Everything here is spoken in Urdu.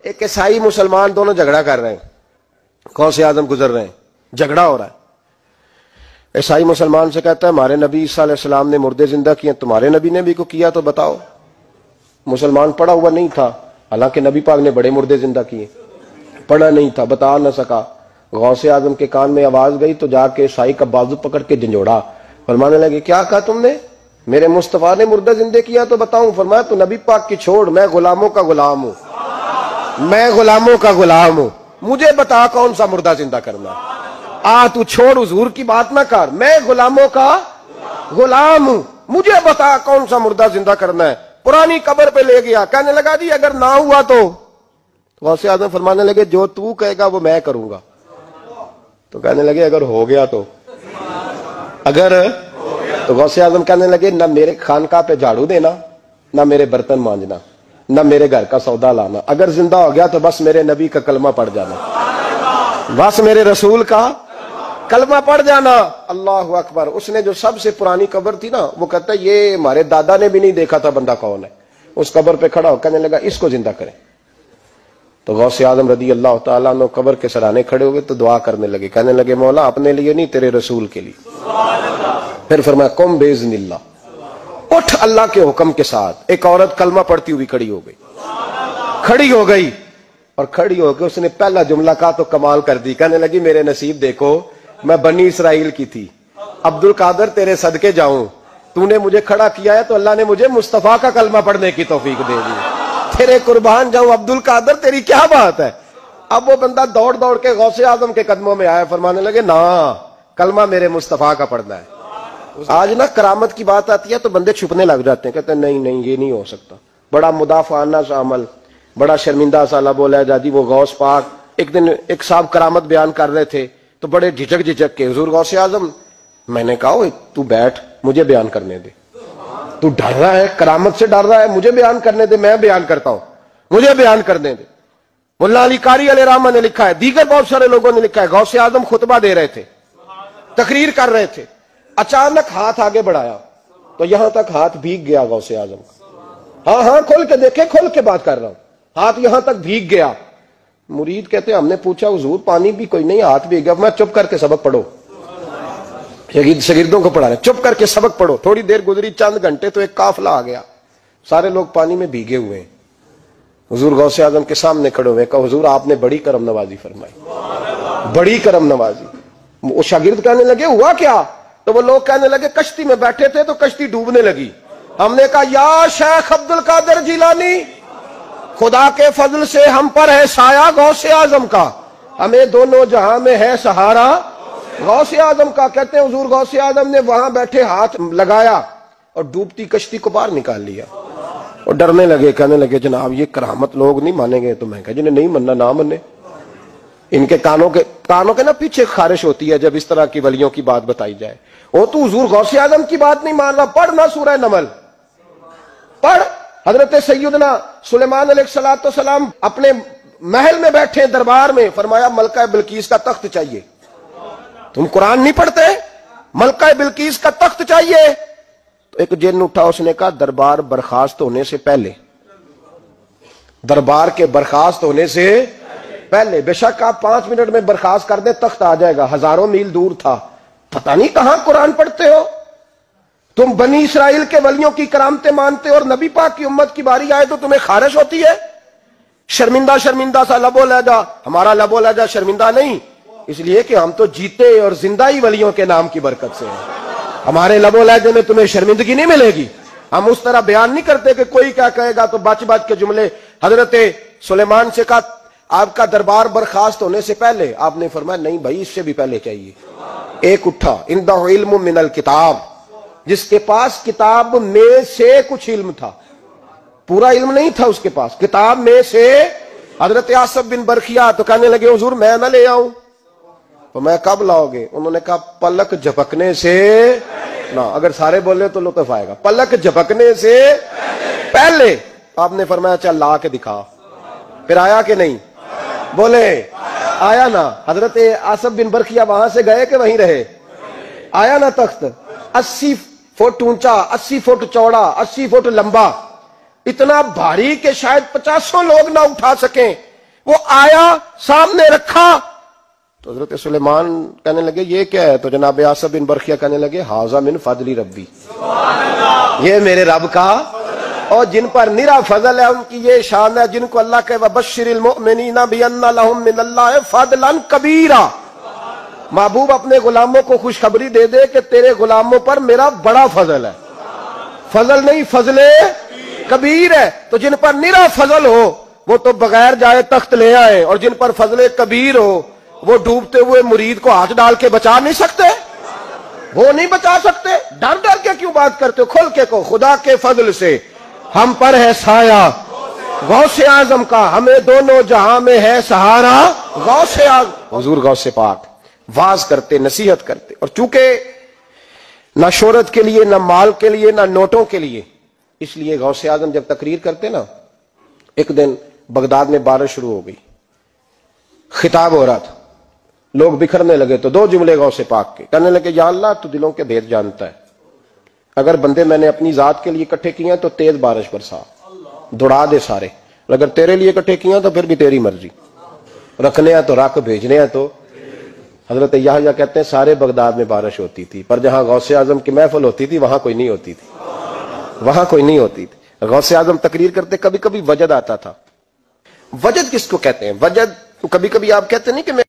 ایک عیسائی مسلمان دونوں جھگڑا کر رہے ہیں، غوث اعظم گزر رہے ہیں، جھگڑا ہو رہا ہے. عیسائی مسلمان سے کہتا ہے ہمارے نبی عیسیٰ علیہ السلام نے مردے زندہ کیے، تمہارے نبی نے بھی کو کیا تو بتاؤ. مسلمان پڑھا ہوا نہیں تھا، حالانکہ نبی پاک نے بڑے مردے زندہ کیے، پڑھا نہیں تھا، بتا نہ سکا. غوث اعظم کے کان میں آواز گئی تو جا کے عیسائی کا بازو پکڑ کے جھنجھوڑا. فرمانے لگے کیا کہا تم نے؟ میرے مصطفیٰ نے مردہ زندہ کیا تو بتاؤں. فرمایا تو نبی پاک کی چھوڑ، میں غلاموں کا غلام ہوں، میں غلاموں کا غلام ہوں، مجھے بتا کون سا مردہ زندہ کرنا ہے. تو چھوڑ حضور کی بات نہ کر، میں غلاموں کا غلام ہوں، مجھے بتا کون سا مردہ زندہ کرنا ہے. پرانی قبر پہ لے گیا، کہنے لگا جی اگر نہ ہوا تو؟ غوث اعظم فرمانے لگے جو تو کہے گا وہ میں کروں گا. تو کہنے لگے اگر ہو گیا تو؟ اگر تو غوث اعظم کہنے لگے نہ میرے خانقاہ پہ جھاڑو دینا، نہ میرے برتن مانجنا، نہ میرے گھر کا سودا لانا. اگر زندہ ہو گیا تو بس میرے نبی کا کلمہ پڑھ جانا، بس میرے رسول کا کلمہ پڑھ جانا. اللہ اکبر. اس نے جو سب سے پرانی قبر تھی نا، وہ کہتا ہے یہ ہمارے دادا نے بھی نہیں دیکھا تھا بندہ کون ہے. اس قبر پہ کھڑا ہو کہنے لگا اس کو زندہ کریں. تو غوث اعظم رضی اللہ تعالیٰ عنہ قبر کے سرانے کھڑے ہوئے تو دعا کرنے لگے، کہنے لگے مولا اپنے لیے نہیں، تیرے رسول کے لیے. پھر فرمایا قم باذن اللہ، اٹھ اللہ کے حکم کے ساتھ. ایک عورت کلمہ پڑھتی ہوئی کھڑی ہو گئی، کھڑی ہو گئی، اور کھڑی ہو کے اس نے پہلا جملہ کہا تو کمال کر دی. کہنے لگی میرے نصیب دیکھو، میں بنی اسرائیل کی تھی، عبد القادر تیرے صدقے جاؤں، تو نے مجھے کھڑا کیا ہے تو اللہ نے مجھے مصطفیٰ کا کلمہ پڑھنے کی توفیق دے دی. تیرے قربان جاؤں عبد القادر، تیری کیا بات ہے. اب وہ بندہ دوڑ دوڑ کے غوث اعظم کے قدموں میں آیا، فرمانے لگے نا کلمہ میرے مصطفیٰ کا پڑھنا ہے. آج نا کرامت کی بات آتی ہے تو بندے چھپنے لگ جاتے ہیں، کہتے ہیں نہیں نہیں یہ نہیں ہو سکتا. بڑا مدافعانہ سا عمل، بڑا شرمندہ سا لب بولا جاتی. وہ غوث پاک ایک دن ایک صاحب کرامت بیان کر رہے تھے تو بڑے جھجک کے حضور غوث اعظم، میں نے کہا تو بیٹھ مجھے بیان کرنے دے. تو ڈر رہا ہے، کرامت سے ڈر رہا ہے، مجھے بیان کرنے دے، میں بیان کرتا ہوں، مجھے بیان کرنے دے. ملا علی قاری علیہ رحمہ نے لکھا ہے، دیگر بہت سارے لوگوں نے لکھا ہے، غوث اعظم خطبہ دے رہے تھے، تقریر کر رہے تھے، اچانک ہاتھ آگے بڑھایا تو یہاں تک ہاتھ بھیگ گیا غوث اعظم کا. ہاں کھول کے دیکھیں، کھول کے بات کر رہا ہوں، ہاتھ یہاں تک بھیگ گیا. مرید کہتے ہیں ہم نے پوچھا حضور پانی بھی کوئی نہیں، ہاتھ بھیگ گیا. میں چپ کر کے سبق پڑھو، شاگردوں کو پڑھا رہے، چپ کر کے سبق پڑھو. تھوڑی دیر گزری، چند گھنٹے تو ایک قافلہ آ گیا، سارے لوگ پانی میں بھیگے ہوئے ہیں. حضور غوث اعظم کے سامنے کھڑے ہوئے، کہا حضور آپ نے بڑی کرم نوازی فرمائی، بڑی کرم نوازی. وہ شاگرد کہنے لگے ہوا کیا؟ تو وہ لوگ کہنے لگے کشتی میں بیٹھے تھے تو کشتی ڈوبنے لگی. ہم نے کہا یا شیخ عبد القادر جیلانی، خدا کے فضل سے ہم پر ہے سایہ غوث اعظم کا، ہمیں دونوں جہاں میں ہے سہارا غوث اعظم کا. کہتے ہیں حضور غوث اعظم نے وہاں بیٹھے ہاتھ لگایا اور ڈوبتی کشتی کو باہر نکال لیا. اور ڈرنے لگے، کہنے لگے جناب یہ کرامت لوگ نہیں مانیں گے. تو میں کہا جنہیں نہیں مننا نہ منے. ان کے کانوں کے نا پیچھے خارش ہوتی ہے جب اس طرح کی ولیوں کی بات بتائی جائے. وہ تو حضور غوث اعظم کی بات نہیں مان رہا. پڑھنا سورہ نمل پڑھ. حضرت سیدنا سلیمان علیہ السلام اپنے محل میں بیٹھے دربار میں، فرمایا ملکہ بلقیس کا تخت چاہیے. تم قرآن نہیں پڑھتے؟ ملکہ بلقیس کا تخت چاہیے. تو ایک جن اٹھا، اس نے کہا دربار برخاست ہونے سے پہلے، دربار کے برخاست ہونے سے پہلے، بے شک آپ 5 منٹ میں برخاست کر دیں تخت آ جائے گا. ہزاروں میل دور تھا. پتہ نہیں کہاں قرآن پڑھتے ہو تم. بنی اسرائیل کے ولیوں کی کرامتیں مانتے ہو اور نبی پاک کی امت کی باری آئے تو تمہیں خارش ہوتی ہے. شرمندہ سا لب و لہجہ. ہمارا لب و لہجہ شرمندہ نہیں، اس لیے کہ ہم تو جیتے اور زندہ ہی ولیوں کے نام کی برکت سے ہیں. ہمارے لب و لہجے میں تمہیں شرمندگی نہیں ملے گی. ہم اس طرح بیان نہیں کرتے کہ کوئی کیا کہے گا تو بچ کے جملے. حضرت سلیمان سے کہا آپ کا دربار برخاست ہونے سے پہلے. آپ نے فرمایا نہیں بھائی، اس سے بھی پہلے چاہیے. ایک اٹھا، عندہ علم من الکتاب، جس کے پاس کتاب میں سے کچھ علم تھا، پورا علم نہیں تھا اس کے پاس، کتاب میں سے. حضرت آصف بن برخیا تو کہنے لگے حضور میں نہ لے آؤں. تو میں کب لاؤ گے؟ انہوں نے کہا پلک جھپکنے سے نہ. اگر سارے بولے تو لطف آئے گا. پلک جھپکنے سے پہلے. آپ نے فرمایا چل لا کے دکھا. پھر آیا کہ نہیں؟ بولے آیا نا. حضرت آصف بن برخیا وہاں سے گئے کہ وہیں رہے؟ آیا نا تخت. 80 فٹ اونچا، 80 فٹ چوڑا، 80 فٹ لمبا، اتنا بھاری کہ شاید 50 لوگ نہ اٹھا سکیں. وہ آیا سامنے رکھا تو حضرت سلیمان کہنے لگے یہ کیا ہے؟ تو جناب آصف بن برخیہ کہنے لگے ھذا من فضل ربی، یہ میرے رب کا، اور جن پر نرا فضل ہے ان کی یہ شان ہے جن کو اللہ کے وبشر المؤمنین بان لهم من اللہ فضلا کبیرا، محبوب اپنے غلاموں کو خوشخبری دے دے کہ تیرے غلاموں پر میرا بڑا فضل ہے، فضل نہیں فضل کبیر ہے۔ تو جن پر نرا فضل ہو وہ تو بغیر جائے تخت لے آئے، اور جن پر فضل کبیر ہو وہ ڈوبتے ہوئے مرید کو ہاتھ ڈال کے بچا نہیں سکتے، وہ نہیں بچا سکتے۔ ڈر ڈر کے کیوں بات کرتے ہو؟ کھل کے کو خدا کے فضل سے ہم پر ہے سایہ غوث اعظم کا، ہمیں دونوں جہاں میں ہے سہارا غوث اعظم۔ حضور غوث پاک واز کرتے، نصیحت کرتے، اور چونکہ نہ شہرت کے لیے، نہ مال کے لیے، نہ نوٹوں کے لیے، اس لیے غوث اعظم جب تقریر کرتے نا، ایک دن بغداد میں بارش شروع ہو گئی، خطاب ہو رہا تھا، لوگ بکھرنے لگے تو دو جملے غوث پاک کے، کہنے لگے یا اللہ تو دلوں کے بھید جانتا ہے، اگر بندے میں نے اپنی ذات کے لیے اکٹھے کیے ہیں تو تیز بارش برسا، دوڑا دے سارے، اگر تیرے لیے اکٹھے کیے ہیں تو پھر بھی تیری مرضی، رکھنے ہیں تو رکھ، بھیجنے ہیں تو۔ حضرت یحییٰ کہتے ہیں سارے بغداد میں بارش ہوتی تھی، پر جہاں غوث اعظم کی محفل ہوتی تھی وہاں کوئی نہیں ہوتی تھی، وہاں کوئی نہیں ہوتی تھی۔ غوث اعظم تقریر کرتے کبھی کبھی وجد آتا تھا۔ وجد کس کو کہتے ہیں؟ وجد کبھی کبھی آپ کہتے نہیں کہ میں